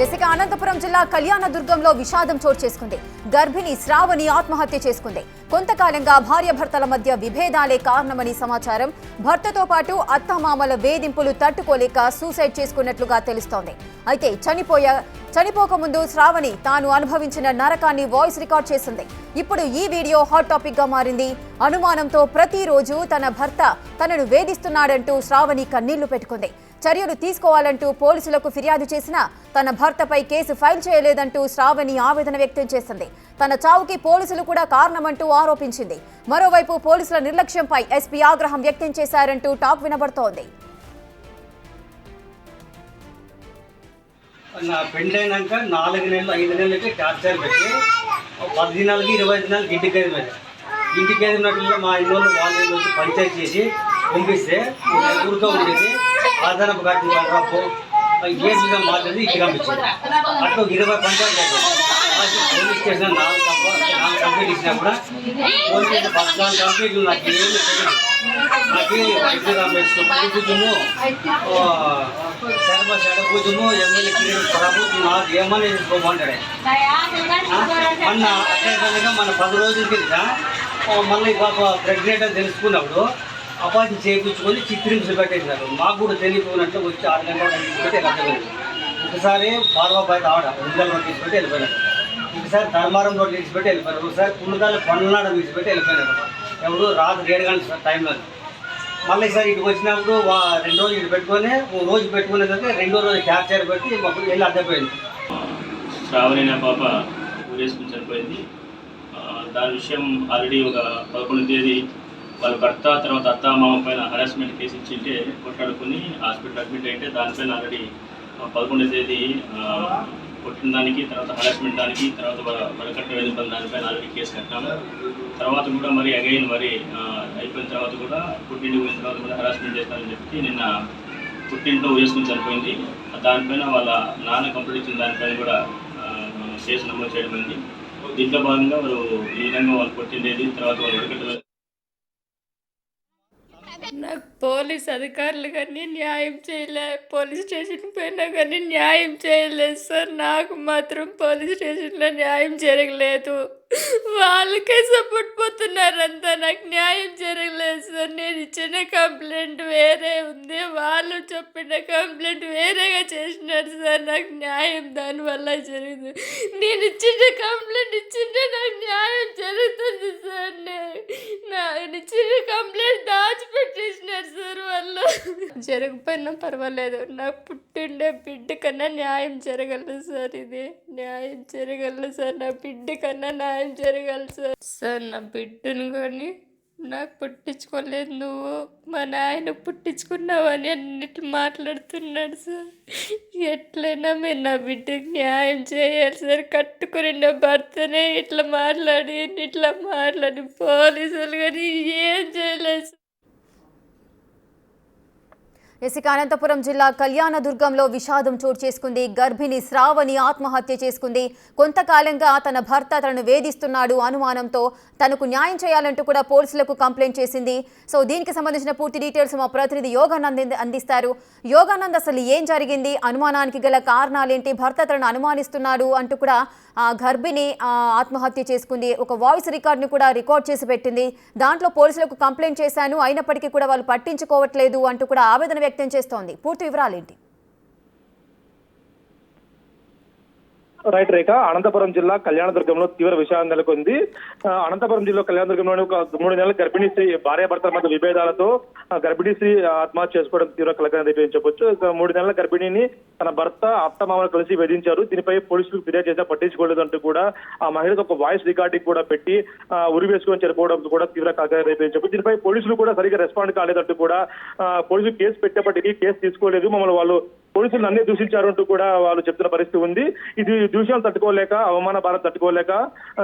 ఇసుక అనంతపురం జిల్లా కళ్యాణదుర్గంలో విషాదం చోటు చేసుకుంది. గర్భిణి శ్రావణి ఆత్మహత్య చేసుకుంది. కొంతకాలంగా భార్యాభర్తల మధ్య విభేదాలే కారణమని సమాచారం. భర్తతో పాటు అత్తమామల వేధింపులు తట్టుకోలేక సూసైడ్ చేసుకున్నట్లుగా తెలుస్తోంది. అయితే చనిపోకముందు శ్రావణి తాను అనుభవించిన నరకాన్ని వాయిస్ రికార్డ్ చేసింది. ఇప్పుడు ఈ వీడియో హాట్ టాపిక్ గా మారింది. అనుమానంతో ప్రతిరోజు తన భర్త తనను వేధిస్తున్నాడంటూ శ్రావణి కన్నీళ్లు పెట్టుకుంది. చర్యలు తీసుకోవాలంటూ పోలీసులకు ఫిర్యాదు చేసినా తన భర్తపై కేసు ఫైల్ చేయలేదంటూ శ్రావణి ఆవేదన వ్యక్తం చేసింది. తన చావుకి పోలీసులు కూడా కారణమంటూ ఆరోపించింది. మరోవైపు పోలీసుల నిర్లక్ష్యంపై ఎస్పీ ఆగ్రహం వ్యక్తం చేశారంటూ టాక్ వినబడుతోంది. నా పెళ్ళైనాక 4 నెలలు 5 నెలలకి టార్చర్ పెట్టి 10 దినాలకి 20 దినాలకి ఇంటికి ఉన్నట్లు మా ఇంట్లో వాళ్ళు పంచాయతీ చేసి పంపిస్తే ఊరితో ఉండేది ఆధారపు కట్టిన రాపు కేసుగా మాట్లాడి ఇంటికి పంపించింది. అట్లా 20 పంచాయతీ పోలీస్ స్టేషన్ 4 కంప్లీట్ ఇచ్చినప్పుడు పోలీసు 14 కంప్లీట్లు నాకు ఏమి తెలియదు. నాకు పూజము పూజము ఎమ్మెల్యే ప్రభుత్వం నాకు ఏమని తీసుకోమంటాడు. మొన్న అదేవిధంగా మన 10 రోజుల కింద మళ్ళీ పాప ప్రెగ్నెంట్ అని తెలుసుకున్నప్పుడు అపాయింట్ చేయించుకొని చిత్రింపులు పెట్టేసినారు. మాకు కూడా తెలియకున్నట్టు వచ్చి 6 గంటల తీసుకుంటే వెళ్ళలేదు. ఒకసారి బాలబాబాయ్ ఆవిడ ఉందల్లో తీసుకుంటే వెళ్ళిపోయినారు. ఒకసారి ధర్మారం రోడ్లు తీసిపెట్టి వెళ్ళిపోయినారు. ఒకసారి పుల్లకాయలు పన్ననాడు తీసిపెట్టి వెళ్ళిపోయినారు. ఎవరు రాత్రి 7 గంటల టైంలో మళ్ళీ సార్ ఇటు వచ్చినప్పుడు 2 రోజులు ఇటు పెట్టుకొని రోజు పెట్టుకునేదంటే 2వ రోజు క్యాప్చర్ పెట్టి మాకు వెళ్ళి అడ్డపోయింది. శ్రావణి నా పాప ఊరేసుకుని చనిపోయింది. దాని విషయం ఆల్రెడీ ఒక 11వ తేదీ వాళ్ళ భర్త తర్వాత అత్త మామ పైన హరాస్మెంట్ కేసు ఇచ్చింటే కొట్లాడుకుని హాస్పిటల్ అడ్మిట్ అయితే దానిపైన ఆల్రెడీ 11వ తేదీ కొట్టిన దానికి తర్వాత హరాస్మెంట్ దానికి తర్వాత వరకట్ట వేధింపుల దానిపైన ఆల్రెడీ కేసు కట్టాము. తర్వాత కూడా మరి అగైన్ మరి అయిపోయిన తర్వాత కూడా పుట్టింటికి పోయిన తర్వాత కూడా హరాస్మెంట్ చేస్తానని చెప్పి నిన్న పుట్టింట్లో వేసుకుని చనిపోయింది. దానిపైన వాళ్ళ నాన్న కంప్లీట్ ఇచ్చిన దానిపైన కూడా కేసు నమోదు చేయడం అయింది. దీంట్లో భాగంగా వారు ఈ విధంగా వాళ్ళు కొట్టిండేది తర్వాత వాళ్ళు వరకట్ట నాకు పోలీస్ అధికారులు కానీ న్యాయం చేయలేదు. పోలీస్ స్టేషన్కి పోయినా కానీ న్యాయం చేయలేదు సార్. నాకు మాత్రం పోలీస్ స్టేషన్లో న్యాయం జరగలేదు. వాళ్ళకే సపోర్ట్ పోతున్నారంతా. నాకు న్యాయం జరగలేదు సార్. నేను ఇచ్చిన కంప్లైంట్ వేరే ఉంది, వాళ్ళు చెప్పిన కంప్లైంట్ వేరేగా చేసినారు సార్. నాకు న్యాయం దానివల్ల జరిగింది. నేను ఇచ్చిన కంప్లైంట్ ఇచ్చింటే నాకు న్యాయం జరుగుతుంది సార్. నేను ఇచ్చిన కంప్లైంట్ దాచిపెట్టేసినారు సార్ వాళ్ళు. జరగకపోయినా పర్వాలేదు, నాకు పుట్టిండే బిడ్డ కన్నా న్యాయం జరగలదు సార్. ఇది న్యాయం జరగలదు సార్. నా బిడ్డ కన్నా న్యాయం జరగాలి సార్. సార్ నా బిడ్డను కానీ నాకు పుట్టించుకోలేదు, నువ్వు మా నాయన పుట్టించుకున్నావని అన్నిట్లు మాట్లాడుతున్నాడు సార్. ఎట్లయినా మీరు నా బిడ్డకి న్యాయం చేయాలి సార్. కట్టుకుని నా భర్తనే ఇట్లా మాట్లాడి పోలీసులు కానీ ఏం చేయలేదు సార్. ఇసుక అనంతపురం జిల్లా కళ్యాణదుర్గంలో విషాదం చోటు చేసుకుంది. గర్భిణి శ్రావణి ఆత్మహత్య చేసుకుంది. కొంతకాలంగా తన భర్త తనను వేధిస్తున్నాడు అనుమానంతో తనకు న్యాయం చేయాలంటూ కూడా పోలీసులకు కంప్లైంట్ చేసింది. సో దీనికి సంబంధించిన పూర్తి డీటెయిల్స్ మా ప్రతినిధి యోగానంద్ అందిస్తారు. యోగానంద్, అసలు ఏం జరిగింది? అనుమానానికి గల కారణాలేంటి? భర్త తనను అనుమానిస్తున్నాడు అంటూ కూడా గర్భిణి ఆత్మహత్య చేసుకుంది. ఒక వాయిస్ రికార్డ్ని కూడా రికార్డ్ చేసి పెట్టింది. దాంట్లో పోలీసులకు కంప్లైంట్ చేశాను, అయినప్పటికీ కూడా వాళ్ళు పట్టించుకోవట్లేదు అంటూ కూడా ఆవేదన వ్యక్తం చేస్తోంది. పూర్తి వివరాలేంటి? రైట్ రేఖ, అనంతపురం జిల్లా కళ్యాణదుర్గంలో తీవ్ర విషాదం నెలకొంది. అనంతపురం జిల్లా కళ్యాణదుర్గంలోని ఒక 3 నెలల గర్భిణీ స్త్రీ భార్యాభర్తల మధ్య విభేదాలతో గర్భిణీ స్త్రీ ఆత్మహత్య చేసుకోవడం తీవ్ర కలకలం చెప్పొచ్చు. 3 నెలల గర్భిణిని తన భర్త అత్తమామలు కలిసి వేధించారు. దీనిపై పోలీసులకు ఫిర్యాదు చేసినా పట్టించుకోలేదు అంటూ కూడా ఆ మహిళకు ఒక వాయిస్ రికార్డింగ్ కూడా పెట్టి ఉరి వేసుకొని చనిపోవడం కూడా తీవ్ర కలకలం చెప్పొచ్చు. దీనిపై పోలీసులు కూడా సరిగ్గా రెస్పాండ్ కాలేదంటూ కూడా పోలీసులు కేసు పెట్టేప్పటికీ కేసు తీసుకోలేదు, మమ్మల్ని వాళ్ళు పోలీసులు నన్నే దూషించారు అంటూ కూడా వాళ్ళు చెప్తున్న పరిస్థితి ఉంది. ఇది దూషణలు తట్టుకోలేక, అవమాన భారం తట్టుకోలేక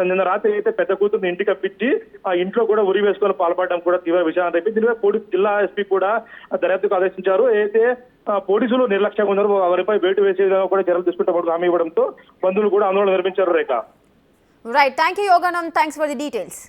నిన్న రాత్రి అయితే పెద్ద కూతురుని ఇంటికి అప్పించి ఆ ఇంట్లో కూడా ఉరి వేసుకొని పాల్పడడం కూడా తీవ్ర విషయం రేపు. దీనిపై జిల్లా ఎస్పీ కూడా దర్యాప్తుకు ఆదేశించారు. అయితే పోలీసులు నిర్లక్ష్యంగా ఉన్నారు, వారిపై వేటు వేసే విధంగా కూడా చర్యలు తీసుకుంటామని హామీ ఇవ్వడంతో బంధువులు కూడా ఆందోళన నిర్మించారు. Rekha. Right, thank you Yoganand, thanks for the details.